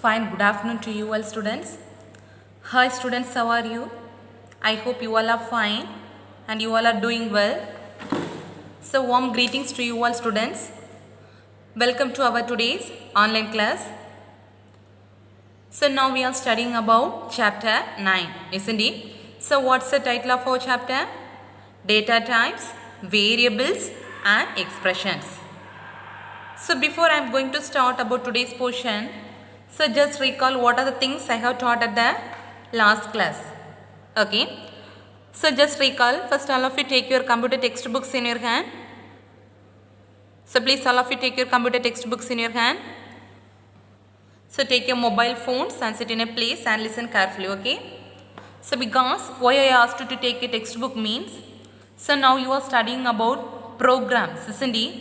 Fine, good afternoon to you all students. Hi students, how are you? I hope you all are fine and you all are doing well. So warm greetings to you all students. Welcome to our today's online class. So now we are studying about chapter 9, isn't it? So what's the title of our chapter? Data types, variables and expressions. So before I am going to start about today's portion, so just recall what are the things I have taught at the last class. Okay. So just recall, first all of you take your computer textbooks in your hand. So please all of you take your computer textbooks in your hand. So take your mobile phones and sit in a place and listen carefully, okay. So because why I asked you to take a textbook means, so now you are studying about programs, isn't it?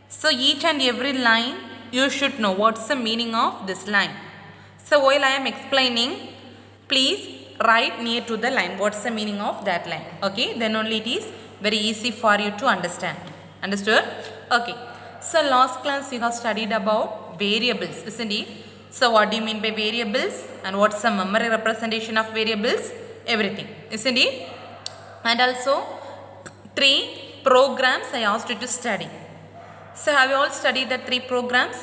So each and every line you should know what's the meaning of this line. So while I am explaining, please write near to the line what's the meaning of that line. Okay, then only it is very easy for you to understand. Understood? Okay. So last class you have studied about variables, isn't it? So what do you mean by variables and what's the memory representation of variables? Everything, isn't it? And also 3 programs I asked you to study. So have you all studied the 3 programs?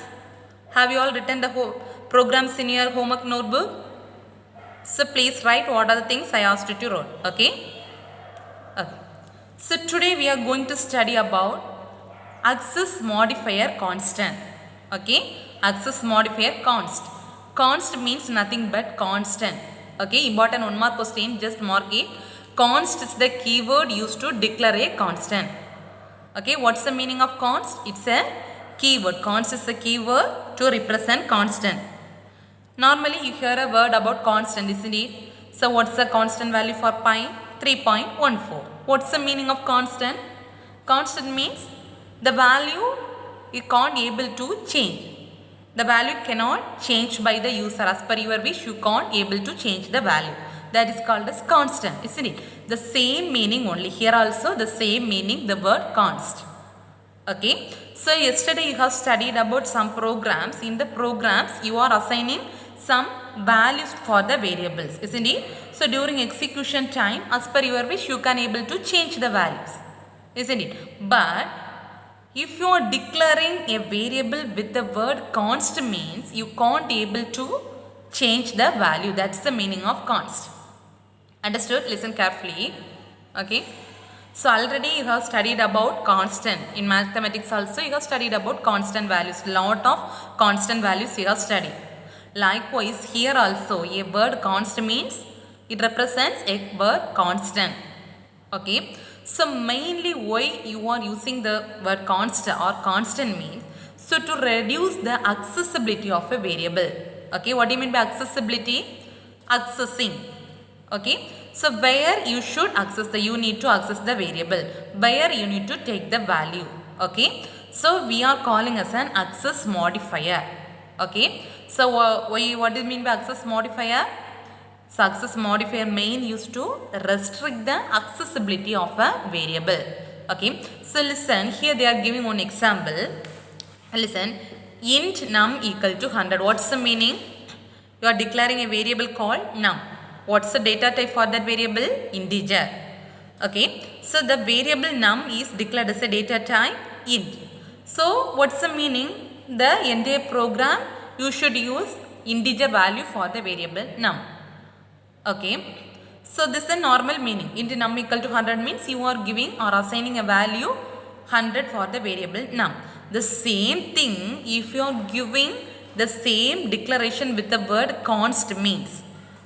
Have you all written the programs in your homework notebook? So please write what are the things I asked you to write. Okay? Okay. So today we are going to study about access modifier constant. Okay? Access modifier const. Const means nothing but constant. Okay? Important 1 mark question, just mark it. Const is the keyword used to declare a constant. Okay, what's the meaning of const? It's a keyword. Const is a keyword to represent constant. Normally you hear a word about constant, isn't it? So what's the constant value for pi? 3.14. What's the meaning of constant? Constant means the value you can't able to change. The value cannot change by the user. As per your wish, you can't able to change the value. That is called as constant, isn't it? The same meaning only. Here also the same meaning, the word const. Okay. So yesterday you have studied about some programs. In the programs you are assigning some values for the variables, isn't it? So during execution time, as per your wish, you can able to change the values, isn't it? But if you are declaring a variable with the word const means you can't able to change the value. That's the meaning of const. Understood? Listen carefully. Okay. So already you have studied about constant. In mathematics also you have studied about constant values. Lot of constant values you have studied. Likewise here also a word const means it represents a word constant. Okay. So mainly why you are using the word constant or constant means so to reduce the accessibility of a variable. Okay. What do you mean by accessibility? Accessing. Okay. So where you should access you need to access the variable. Where you need to take the value. Okay. So we are calling as an access modifier. Okay. So what do you mean by access modifier? So access modifier main used to restrict the accessibility of a variable. Okay. So listen, here they are giving one example. Listen, int num equal to 100. What's the meaning? You are declaring a variable called num. What's the data type for that variable? Integer. Okay. So the variable num is declared as a data type int. So what's the meaning? The entire program you should use integer value for the variable num. Okay. So this is a normal meaning. Int num equal to 100 means you are giving or assigning a value 100 for the variable num. The same thing if you are giving the same declaration with the word const means.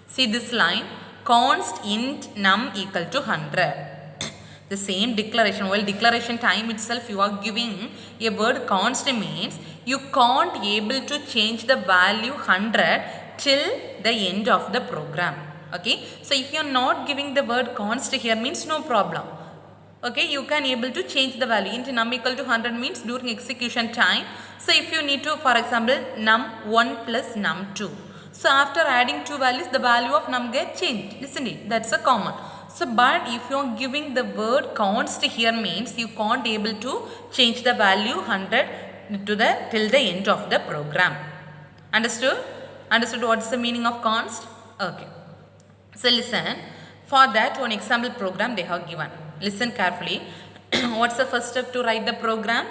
See this line, const int num equal to 100. The same declaration, while declaration time itself you are giving a word const means you can't able to change the value 100 till the end of the program. Okay. So if you are not giving the word const here means no problem. Okay, you can able to change the value. Int num equal to 100 means during execution time. So if you need to, for example, num1 plus num2. So after adding 2 values, the value of num get changed, isn't it? That's a common. So but if you are giving the word const here means you can't able to change the value 100 to the till the end of the program. Understood? Understood what's the meaning of const? Okay. So listen, for that one example program they have given. Listen carefully. What's the first step to write the program?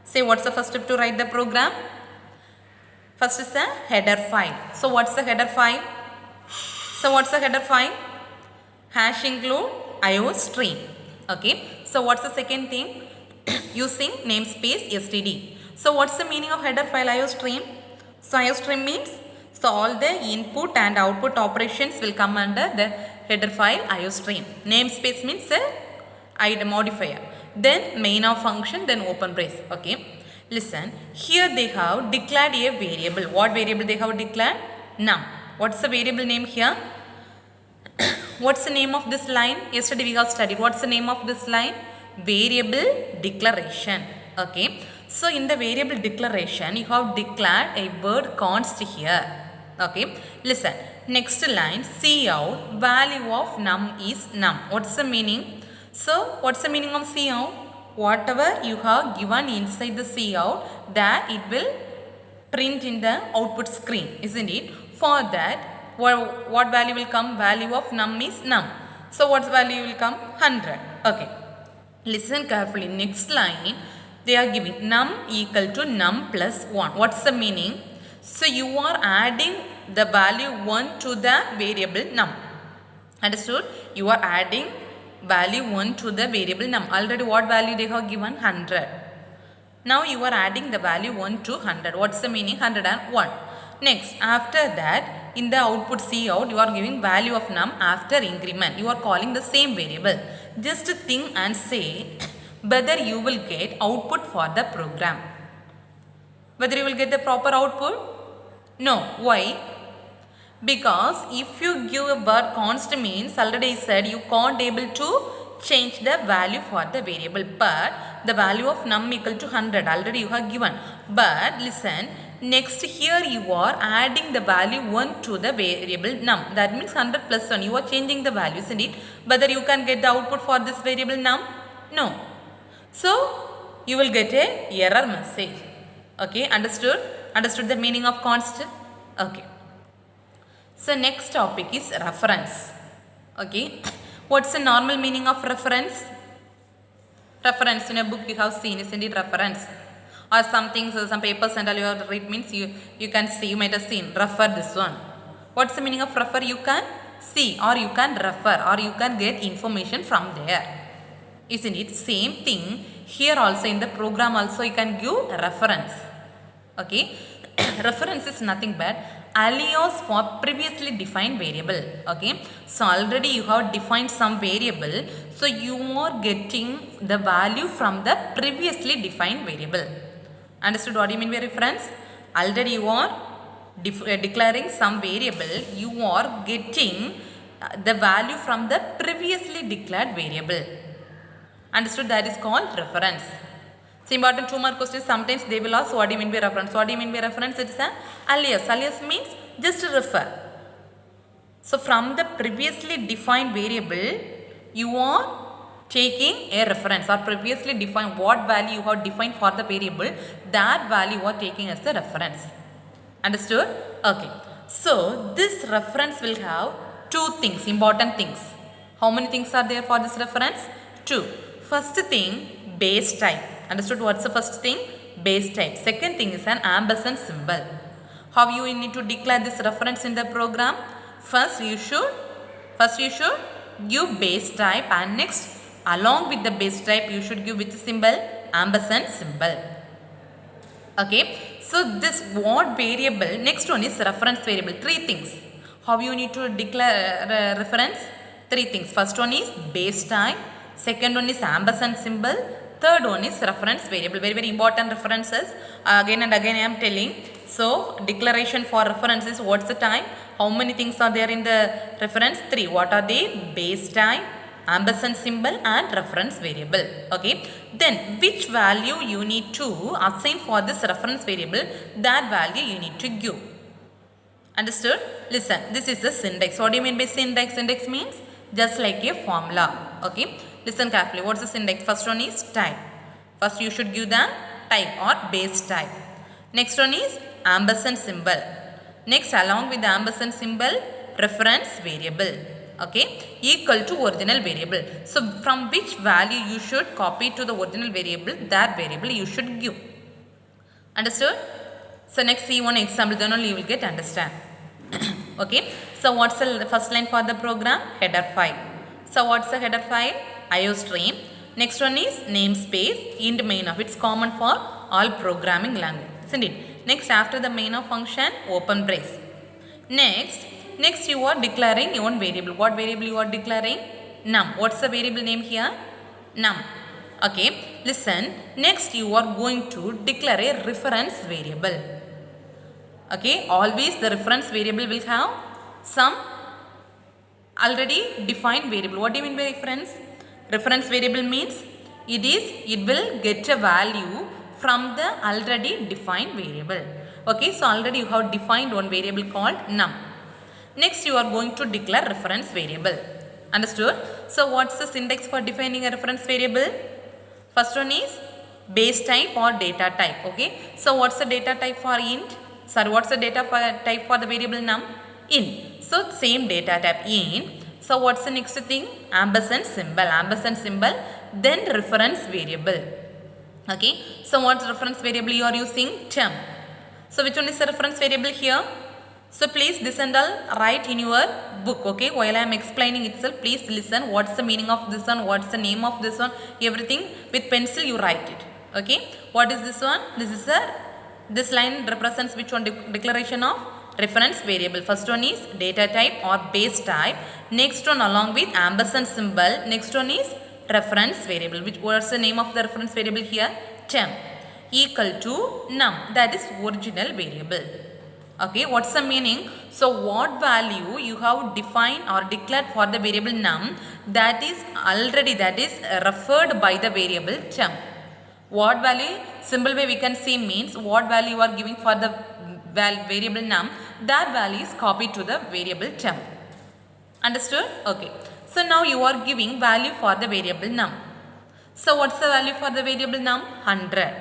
Say what's the first step to write the program? First is the header file. So what's the header file? So what's the header file? Hash include IOStream. Okay. So what's the second thing? Using namespace std. So what's the meaning of header file IOStream? So IOStream means, so all the input and output operations will come under the header file IOStream. Namespace means the id modifier. Then main of function, then open brace. Okay. Listen, here they have declared a variable. What variable they have declared? Num. What's the variable name here? What's the name of this line? Yesterday we have studied. What's the name of this line? Variable declaration. Okay. So in the variable declaration, you have declared a word const here. Okay. Listen. Next line, cout value of num is num. What's the meaning? So what's the meaning of cout? Whatever you have given inside the cout, that it will print in the output screen, isn't it? For that, what value will come? Value of num is num. So what value will come? 100. Okay. Listen carefully. Next line, they are giving num equal to num plus 1. What's the meaning? So you are adding the value 1 to the variable num. Understood? You are adding value 1 to the variable num. Already what value they have given? 100. Now you are adding the value 1 to 100. What's the meaning? 101. Next, after that, in the output cout, you are giving value of num after increment. You are calling the same variable. Just think and say whether you will get output for the program. Whether you will get the proper output? No. Why? Because if you give a word const means, already I said you can't able to change the value for the variable, but the value of num equal to 100 already you have given. But listen, next here you are adding the value 1 to the variable num. That means 100 plus 1. You are changing the value, isn't it? Whether you can get the output for this variable num? No. So you will get a error message. Okay, understood? Understood the meaning of const? Okay. So next topic is reference. Okay. What's the normal meaning of reference? Reference in a book you have seen, isn't it? Reference. Or something, so some papers and all you have read means you can see, you might have seen. Refer this one. What's the meaning of refer? You can see or you can refer or you can get information from there. Isn't it? Same thing here also in the program also you can give reference. Okay. Reference is nothing but alias for previously defined variable. Okay. So already you have defined some variable. So you are getting the value from the previously defined variable. Understood what do you mean by reference? Already you are declaring some variable. You are getting the value from the previously declared variable. Understood? That is called reference. So important 2 more questions. Sometimes they will ask what do you mean by reference? What do you mean by reference? It is an alias. Alias means just refer. So from the previously defined variable, you are taking a reference or previously defined what value you have defined for the variable, that value you are taking as the reference. Understood? Okay. So this reference will have 2 things, important things. How many things are there for this reference? 2. First thing, base type. Understood? What's the first thing? Base type. Second thing is an ampersand symbol. How you need to declare this reference in the program? First you should give base type, and next along with the base type you should give which symbol? Ampersand symbol. Okay. So this what variable? Next one is reference variable. 3 things. How you need to declare reference? 3 things. First one is base type. Second one is ampersand symbol. Third one is reference variable. Very, very important references. Again and again I am telling. So declaration for reference is what's the type? How many things are there in the reference? 3. What are they? Base type, ampersand symbol and reference variable. Okay. Then which value you need to assign for this reference variable? That value you need to give. Understood? Listen. This is the syntax. What do you mean by syntax? Syntax means just like a formula. Okay. Listen carefully. What's the syntax? First one is type. First you should give the type or base type. Next one is ampersand symbol. Next, along with the ampersand symbol, reference variable. Okay, equal to original variable. So from which value you should copy to the original variable, that variable you should give. Understood? So next see one example, then only you will get understand. Okay, so what's the first line for the program? Header file. So what's the header file? IOStream. Next one is namespace, int main of. It's common for all programming language, isn't it? Next, after the main of function, open brace. Next you are declaring your own variable. What variable you are declaring? Num. What's the variable name here? Num. Okay, listen. Next you are going to declare a reference variable. Okay, always the reference variable will have some already defined variable. What do you mean by reference? Reference variable means it will get a value from the already defined variable. Okay, so already you have defined one variable called num. Next you are going to declare reference variable. Understood? So what's the syntax for defining a reference variable? First one is base type or data type. Okay, so what's the data type for int? Sorry, what's the data type for the variable num? Int. So same data type int. So what's the next thing? Ampersand symbol, then reference variable. Okay, so what's reference variable you are using? Temp. So which one is the reference variable here? So please this and all write in your book. Okay, while I am explaining itself, please listen. What's the meaning of this one? What's the name of this one? Everything with pencil you write it. Okay, what is this one? This line represents which one? Declaration of reference variable. First one is data type or base type. Next one along with ampersand symbol. Next one is reference variable. What's the name of the reference variable here? Temp. Equal to num. That is original variable. Okay, what's the meaning? So what value you have defined or declared for the variable num, that is referred by the variable temp. What value? Simple way we can see means what value you are giving for the variable num, that value is copied to the variable temp. Understood? Okay. So now you are giving value for the variable num. So what's the value for the variable num? 100.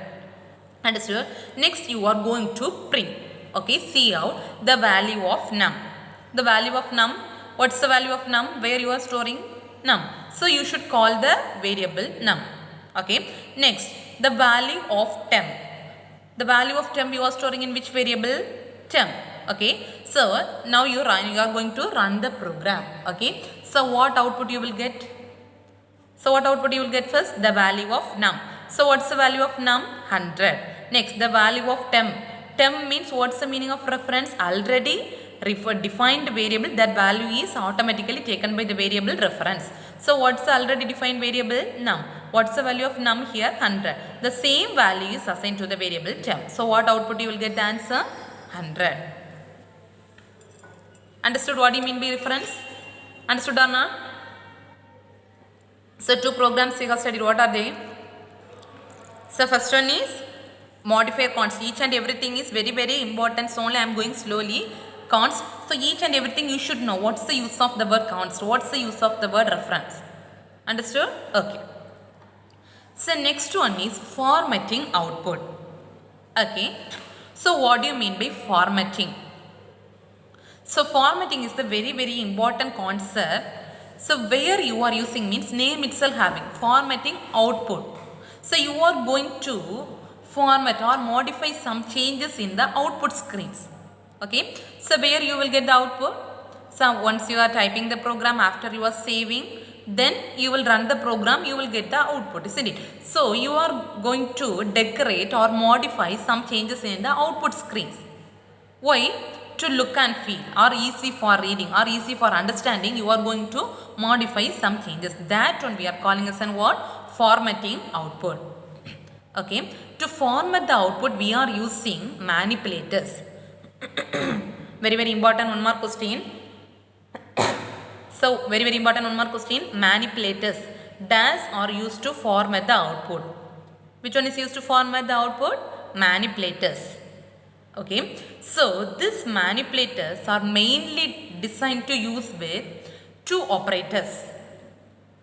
Understood? Next you are going to print. Okay, see out the value of num. The value of num, what's the value of num? Where you are storing? Num. So you should call the variable num. Okay, next the value of temp. The value of temp you are storing in which variable? Temp. Okay, so now you are going to run the program. Okay, so what output you will get? So what output you will get first? The value of num. So what's the value of num? 100. Next the value of temp. Temp means what's the meaning of reference? Already defined variable, that value is automatically taken by the variable reference. So what's the already defined variable? Num. What's the value of num here? 100. The same value is assigned to the variable temp. So what output you will get? The answer 100. Understood what do you mean by reference? Understood or not? So two programs we have studied. What are they? So first one is modifier const. Each and everything is very very important, so only I am going slowly. Const. So each and everything you should know. What's the use of the word const? What's the use of the word reference? Understood? Okay. So next one is formatting output. Okay. So what do you mean by formatting? So formatting is the very very important concept. So where you are using means name itself having formatting output. So you are going to format or modify some changes in the output screens. Okay, so where you will get the output? So once you are typing the program, after you are saving, then you will run the program, you will get the output, isn't it? So you are going to decorate or modify some changes in the output screens. Why? To look and feel or easy for reading or easy for understanding, you are going to modify some changes. That one we are calling as an what? Formatting output. Okay, to format the output we are using manipulators. Very very important one more question. So very very important one more question. Manipulators dash are used to format the output. Which one is used to format the output? Manipulators. Okay, so these manipulators are mainly designed to use with two operators.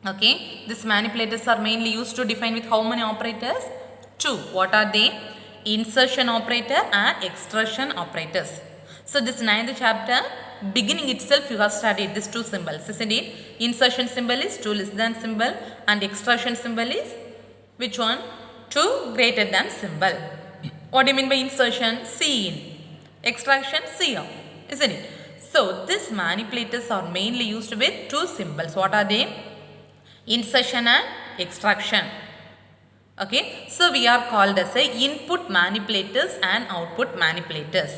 Okay, these manipulators are mainly used to define with how many operators? Two. What are they? Insertion operator and extraction operators. So this ninth chapter, beginning itself you have studied these two symbols, isn't it? Insertion symbol is 2 less than symbol and extraction symbol is which one? 2 greater than symbol. What do you mean by insertion? C in. Extraction, C out, isn't it? So these manipulators are mainly used with two symbols. What are they? Insertion and extraction. Okay, so we are called as a input manipulators and output manipulators.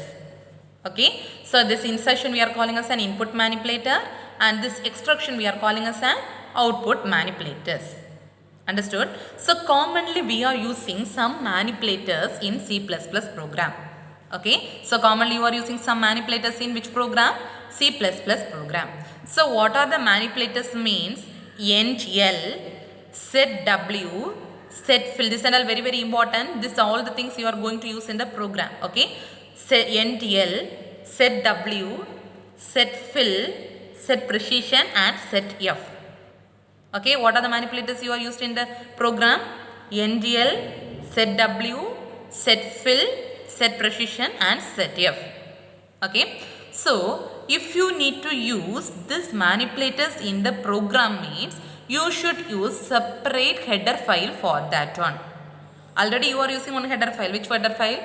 Okay, so this insertion we are calling as an input manipulator and this extraction we are calling as an output manipulators. Understood? So commonly we are using some manipulators in C++ program. Okay, so commonly you are using some manipulators in which program? C++ program. So what are the manipulators means? End L, set W, set fill. This and all very important. This all the things you are going to use in the program. Okay, set end L, set W, set fill, set precision and set F. Okay, what are the manipulators you are used in the program? End L, set W, set fill, set precision and set F. Okay, so if you need to use these manipulators in the program means you should use separate header file for that one. Already you are using one header file. Which header file?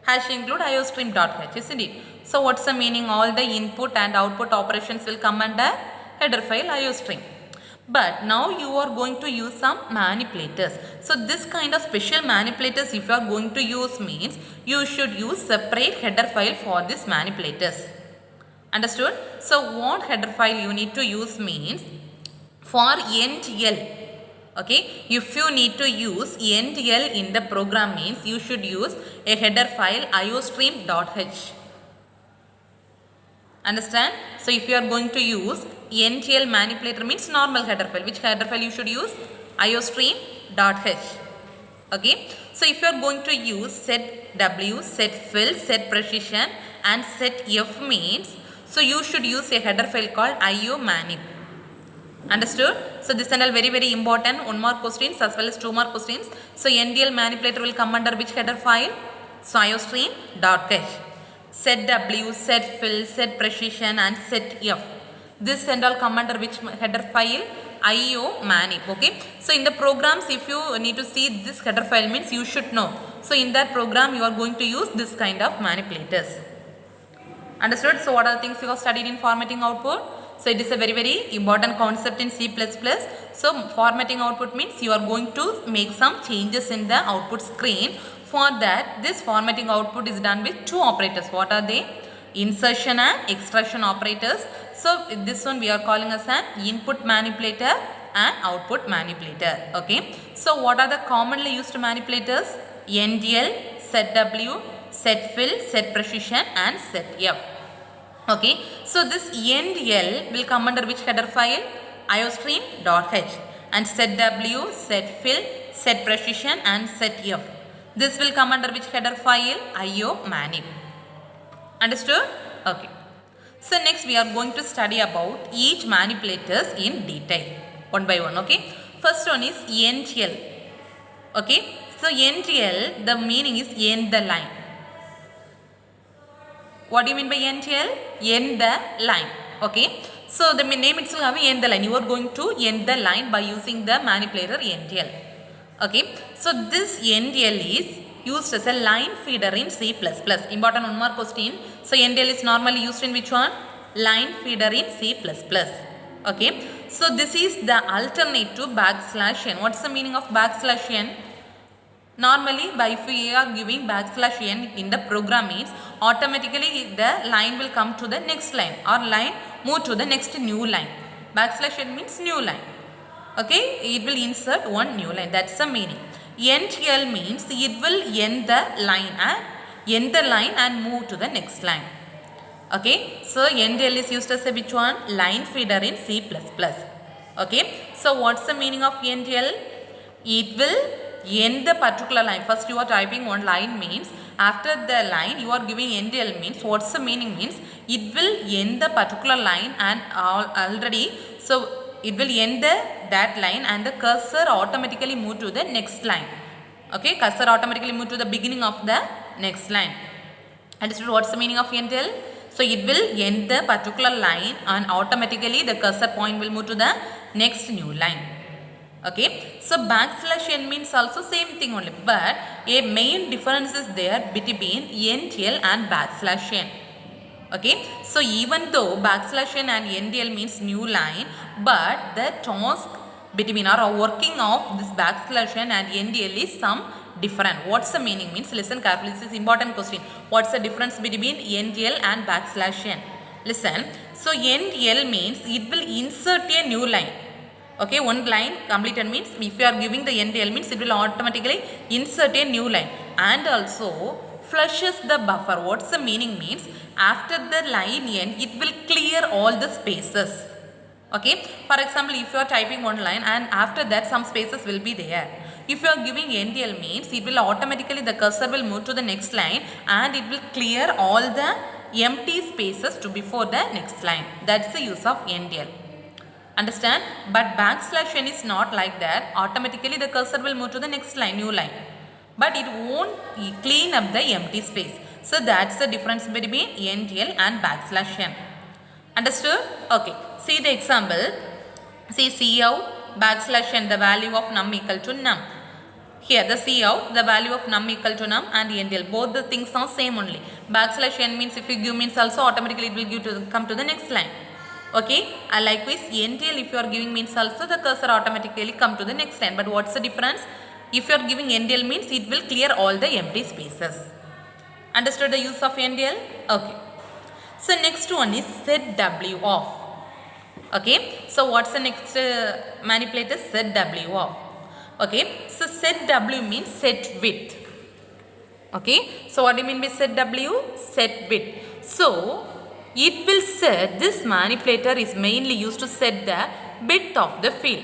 Hash include iostream.h, isn't it? So what's the meaning? All the input and output operations will come under header file iostream. But now you are going to use some manipulators. So this kind of special manipulators if you are going to use means you should use separate header file for these manipulators. Understood? So what header file you need to use means for end L. Okay, if you need to use end L in the program means you should use a header file iostream.h. Understand? So if you are going to use end L manipulator means normal header file. Which header file you should use? iostream.h. Okay. So if you are going to use set W, set fill, set precision and set F means, so you should use a header file called iomanip. Understood? So this and all very important. 1 more questions as well as 2 more questions. So NDL manipulator will come under which header file? So iostream.h. Set W, set fill, set precision and set F. This and all come under which header file? iomanip. Okay. So in the programs if you need to see this header file means you should know. So in that program you are going to use this kind of manipulators. Understood? So what are the things you have studied in formatting output? So it is a very important concept in C++. So formatting output means you are going to make some changes in the output screen. For that this formatting output is done with two operators. What are they? Insertion and extraction operators. So this one we are calling as an input manipulator and output manipulator. Okay. So what are the commonly used manipulators? End L, set W, set fill, set precision and set F. Okay. So this end L will come under which header file? iostream.h. And set W, set fill, set precision and set F. This will come under which header file? iomanip. Understood? Okay. So next we are going to study about each manipulators in detail one by one. Okay. First one is end L. Okay. So end L, the meaning is end the line. What do you mean by end L? End the line. Okay. So the name itself have end the line. You are going to end the line by using the manipulator end L. Okay. So this end L is used as a line feeder in C++. Important one more question. So end L is normally used in which one? Line feeder in C++. Okay. So this is the alternate to \n. What's the meaning of \n? Normally, if we are giving \n in the program means automatically the line will come to the next line or line move to the next new line. \n means new line. Okay, it will insert one new line. That's the meaning. End L means it will end the line and move to the next line. Okay, so end L is used as a which one? Line feeder in C++. Okay, so what's the meaning of end L? It will end the particular line. First you are typing one line means after the line you are giving end L means what's the meaning means it will end the particular line and already so it will end that line and the cursor automatically move to the next line. Okay, cursor automatically move to the beginning of the next line. Understood? What's the meaning of end L? So it will end the particular line and automatically the cursor point will move to the next new line. Okay, so backslash n means also same thing only, but a main difference is there between NTL and backslash n. Okay, so even though backslash n and NTL means new line, but the task between or working of this backslash n and NTL is some different. What's the meaning means, listen carefully, this is important question. What's the difference between NTL and backslash n? Listen, so NTL means it will insert a new line. Okay, one line completed means if you are giving the NTL means it will automatically insert a new line and also flushes the buffer. What's the meaning means, after the line end it will clear all the spaces. Okay, for example, if you are typing one line and after that some spaces will be there. If you are giving NTL means it will automatically the cursor will move to the next line and it will clear all the empty spaces to before the next line. That's the use of NTL. Understand? But backslash n is not like that. Automatically the cursor will move to the next line, new line. But it won't clean up the empty space. So that's the difference between NTL and backslash n. Understood? Okay. See the example. See cout backslash n, the value of num equal to num. Here the cout, the value of num equal to num and NTL. Both the things are same only. Backslash n means if you give means also automatically it will give to come to the next line. Okay, and likewise NTL if you are giving means also the cursor automatically come to the next line. But what's the difference? If you are giving NTL means it will clear all the empty spaces. Understood the use of NTL? Okay. So next one is set W off. Okay, so what's the next manipulator? Set W off. Okay, so set W means set width. Okay, so what do you mean by set W? Set width. So it will set, this manipulator is mainly used to set the width of the field.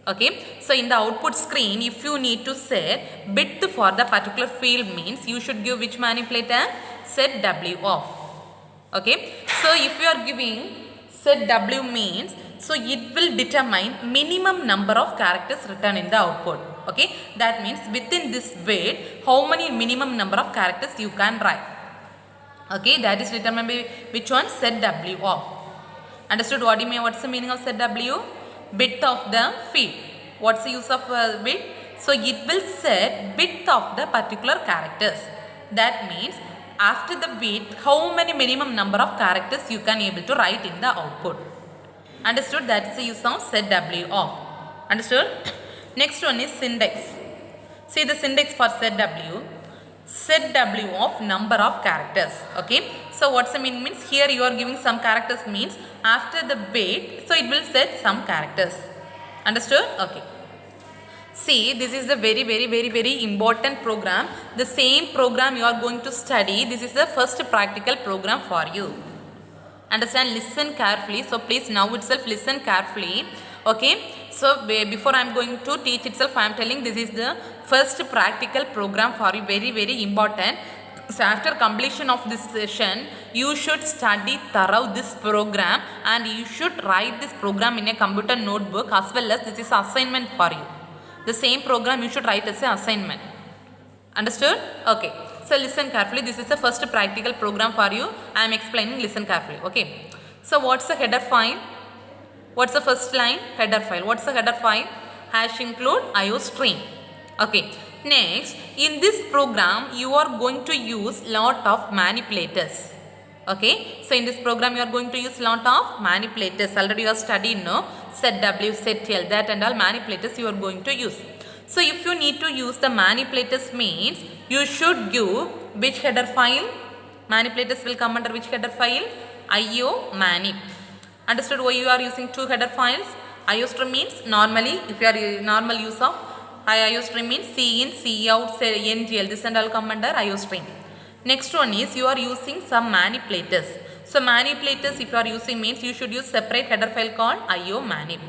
Okay, so in the output screen if you need to set width for the particular field means you should give which manipulator? Set W off. Okay, so if you are giving set W means, so it will determine minimum number of characters written in the output. Okay, that means within this width how many minimum number of characters you can write. Okay, that is determined by which one? Set W off. Understood what do you mean? What's the meaning of set W? Width of the field. What's the use of width? So it will set width of the particular characters. That means after the width how many minimum number of characters you can able to write in the output. Understood? That's the use of set W off. Understood? Next one is syntax. See the syntax for set W. Set W of number of characters. Okay, so what's the meaning means, here you are giving some characters means after the weight so it will set some characters. Understood? Okay, see this is the very important program. The same program you are going to study. This is the first practical program for you. Understand? Listen carefully. So please now itself listen carefully. Okay, so before I am going to teach itself I am telling this is the first practical program for you, very important. So after completion of this session you should study thorough this program and you should write this program in a computer notebook, as well as this is assignment for you. The same program you should write as an assignment. Understood? Okay, so listen carefully. This is the first practical program for you. I am explaining, listen carefully. Okay, so what's the header file? What's the first line? Header file. What's the header file? Hash include IOStream. Okay, next in this program you are going to use lot of manipulators. Okay, so in this program you are going to use lot of manipulators. Already you have studied, no? Set W, set L, that and all manipulators you are going to use. So if you need to use the manipulators means you should give which header file? Manipulators will come under which header file? IO manip. Understood why you are using two header files? IOStream means normally if you are normal use of IOStream means C in, C out, NTL, this and all come under IOStream. Next one is you are using some manipulators. So manipulators if you are using means you should use separate header file called IO manip.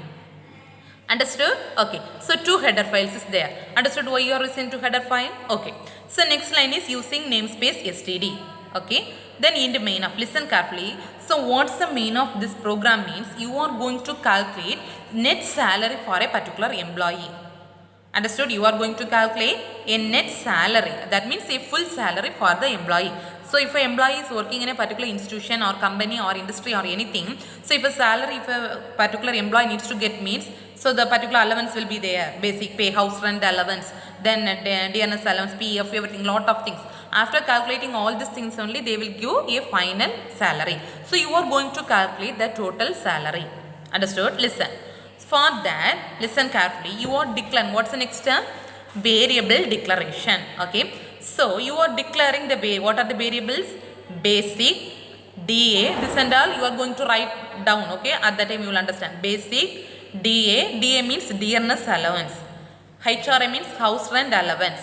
Understood? Okay, so two header files is there. Understood why you are using two header file? Okay, so next line is using namespace std. Okay, then in the main of, listen carefully. So what's the main of this program means you are going to calculate net salary for a particular employee. Understood? You are going to calculate a net salary, that means a full salary for the employee. So if an employee is working in a particular institution or company or industry or anything, so if a salary, if a particular employee needs to get means, so the particular allowance will be there, basic pay, house rent allowance, then DNS allowance, PF, everything, lot of things. After calculating all these things only, they will give a final salary. So you are going to calculate the total salary. Understood? Listen. For that, listen carefully. You are declaring, what's the next term? Variable declaration. Okay. So you are declaring the what are the variables? Basic, DA, this and all you are going to write down. Okay. At that time you will understand. Basic, DA means dearness allowance. HRA means house rent allowance.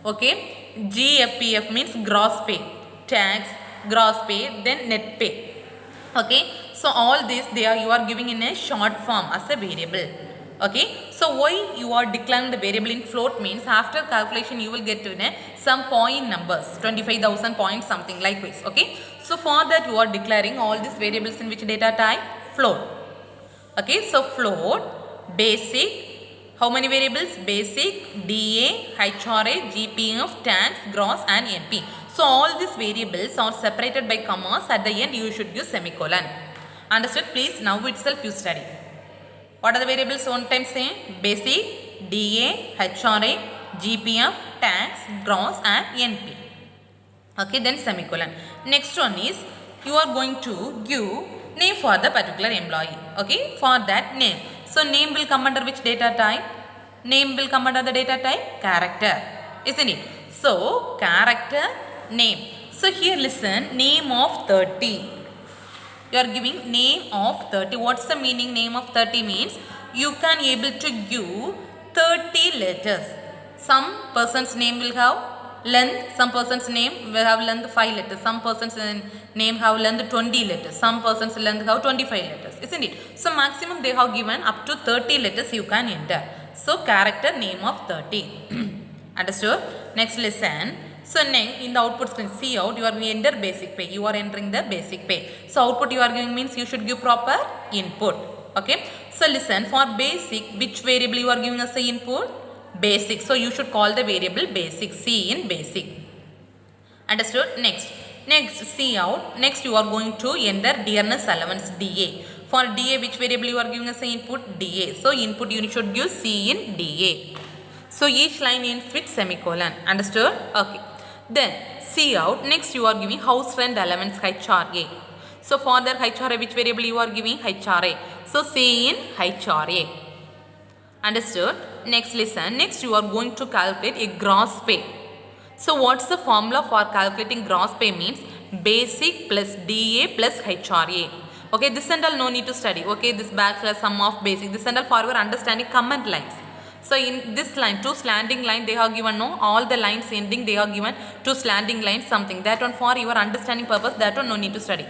Okay. GFPF means gross pay, tax, gross pay, then net pay. Okay. So all this you are giving in a short form as a variable. Okay. So why you are declaring the variable in float means after calculation you will get to some point numbers, 25,000 points something likewise. Okay. So for that you are declaring all these variables in which data type? Float. Okay. So float, basic, how many variables? Basic, DA, HRA, GPF, tax, gross and NP. So all these variables are separated by commas. At the end you should use semicolon. Understood? Please now itself you study. What are the variables? One time say basic, DA, HRA, GPF, tax, gross and NP. Okay, then semicolon. Next one is you are going to give name for the particular employee. Okay, for that name. So name will come under which data type? Name will come under the data type character, isn't it? So character, name. So here listen, name of 30. You are giving name of 30. What's the meaning name of 30 means? You can able to give 30 letters. Some person's name will have length, some person's name will have length 5 letters, some person's name have length 20 letters, some person's length have 25 letters, isn't it? So maximum they have given up to 30 letters you can enter. So character name of 30. Understood? Next listen. So next in the output screen, see out you are enter basic pay. You are entering the basic pay. So output you are giving means you should give proper input. Okay. So listen, for basic, which variable you are giving us the input? Basic. So you should call the variable basic. C in basic. Understood? Next see out. Next you are going to enter dearness allowance DA. For DA, which variable you are giving us the input? DA. So input you should give C in DA. So each line ends with semicolon. Understood? Okay. Then see out. Next you are giving house rent allowance HRA. So for that HRA, which variable you are giving? HRA. So C in HRA. Understood? Next listen. Next you are going to calculate a gross pay. So what's the formula for calculating gross pay means? Basic plus DA plus HRA. Okay, this and all no need to study. Okay, this backslash sum of basic. This and all for your understanding comment lines. So in this line, 2 slanting line they have given no, all the lines ending they have given 2 slanting lines something. That one for your understanding purpose, that one no need to study.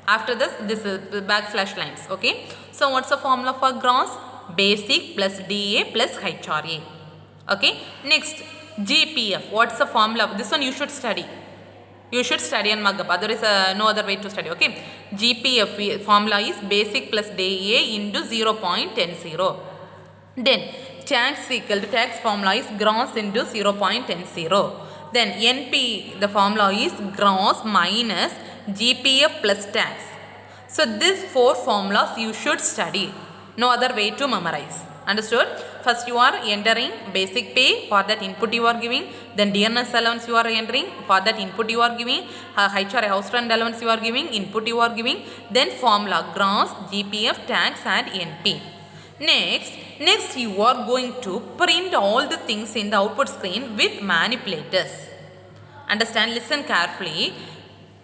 After this is the backslash lines. Okay. So what's the formula for gross? Basic plus DA plus HRA. Okay. Next GPF. What's the formula? This one you should study. You should study and mug up. Otherwise no other way to study. Okay. GPF formula is basic plus DA into 0.10. Then tax equal to tax formula is gross into 0.10. Then NP the formula is gross minus GPF plus tax. So these 4 formulas you should study. No other way to memorize. Understood? First you are entering basic pay, for that input you are giving. Then dearness allowance you are entering, for that input you are giving. HRA house rent allowance you are giving, input you are giving. Then formula gross, GPF, tax and NP. Next you are going to print all the things in the output screen with manipulators. Understand? Listen carefully.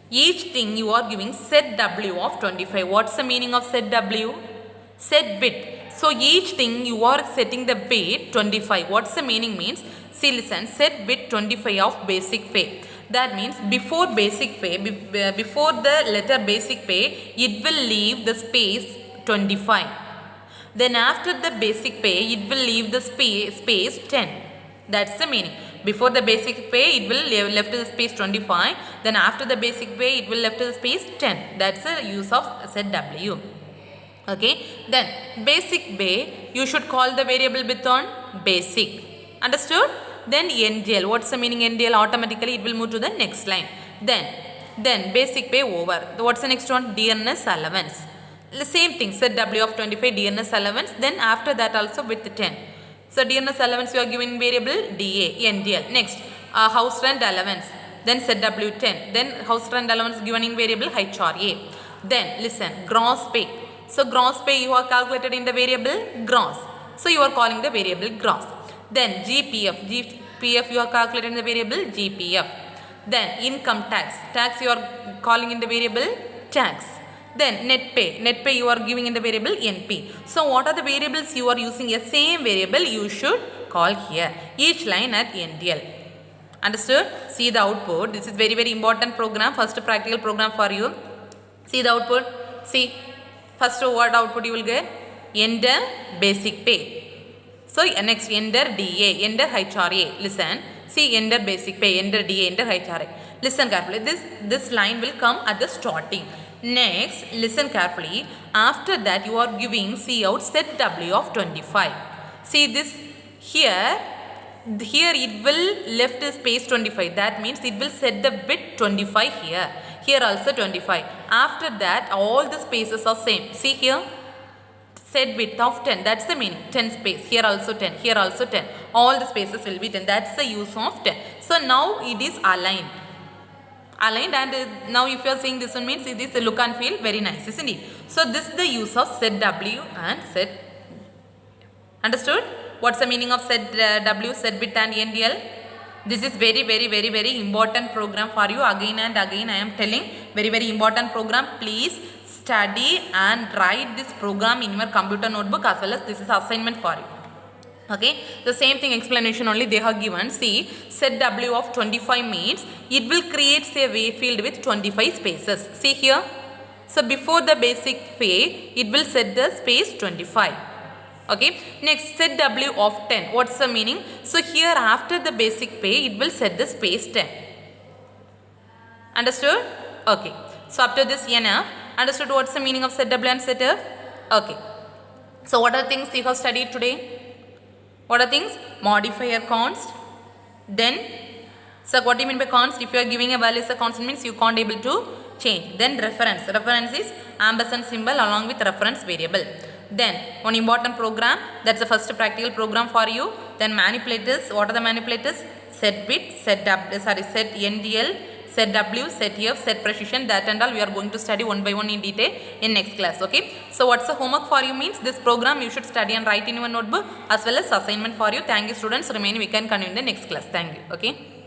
Each thing you are giving set W of 25. What's the meaning of set W? Set bit. So each thing you are setting the bit 25. What's the meaning means? See listen, set bit 25 of basic pay. That means before basic pay, before the letter basic pay, it will leave the space 25. Then after the basic pay, it will leave the space 10. That's the meaning. Before the basic pay, it will left the space 25. Then after the basic pay, it will left the space 10. That's the use of set W. Okay. Then basic pay, you should call the variable bit on basic. Understood? Then NGL. What's the meaning NGL? Automatically it will move to the next line. Then Then basic pay over. What's the next one? Dearness allowance. The same thing, set W of 25, dearness allowance. Then after that also with 10. So dearness allowance you are given variable DA, NDL. Next, house rent allowance. Then set W 10. Then house rent allowance given in variable HRA. Then listen, gross pay. So gross pay you are calculated in the variable gross. So you are calling the variable gross. Then GPF you are calculated in the variable GPF. Then income tax you are calling in the variable tax. Then net pay you are giving in the variable NP. So what are the variables you are using? A same variable you should call here. Each line at NDL. Understood? See the output. This is very important program. First practical program for you. See the output. See. First what output you will get? Enter basic pay. So next enter DA, enter HRA. Listen. See, enter basic pay, enter DA, enter HRA. Listen carefully. This line will come at the starting. Next, listen carefully. After that, you are giving C out set W of 25. See this here it will left the space 25. That means it will set the bit 25 here. Here also 25. After that, all the spaces are same. See here. Set width of 10, that's the meaning, 10 space, here also 10, here also 10, all the spaces will be 10, that's the use of 10. So now it is aligned and now if you are saying this one means it is a look and feel very nice, isn't it? So this is the use of set W and set. Understood? What's the meaning of set W, set width and NDL? This is very important program for you. Again and again I am telling, very important program. Please study and write this program in your computer notebook as well as this is assignment for you. Okay, the same thing explanation only they have given. See, set W of 25 means it will create a way field with 25 spaces. See here. So before the basic pay, it will set the space 25. Okay, next set W of 10. What's the meaning? So here after the basic pay, it will set the space 10. Understood? Okay. So up to this enough. Understood what's the meaning of set W and set F? Okay. So what are things you have studied today? What are things? Modifier const. Then, so what do you mean by const? If you are giving a value as a constant means you can't able to change. Then reference. Reference is ampersand symbol along with reference variable. Then one important program, that's the first practical program for you. Then manipulators. What are the manipulators? Set bit, set NDL, set W, set F, set precision, that and all we are going to study one by one in detail in next class. Okay. So what's the homework for you means this program you should study and write in your notebook as well as assignment for you. Thank you students. Remaining we can continue in the next class. Thank you. Okay.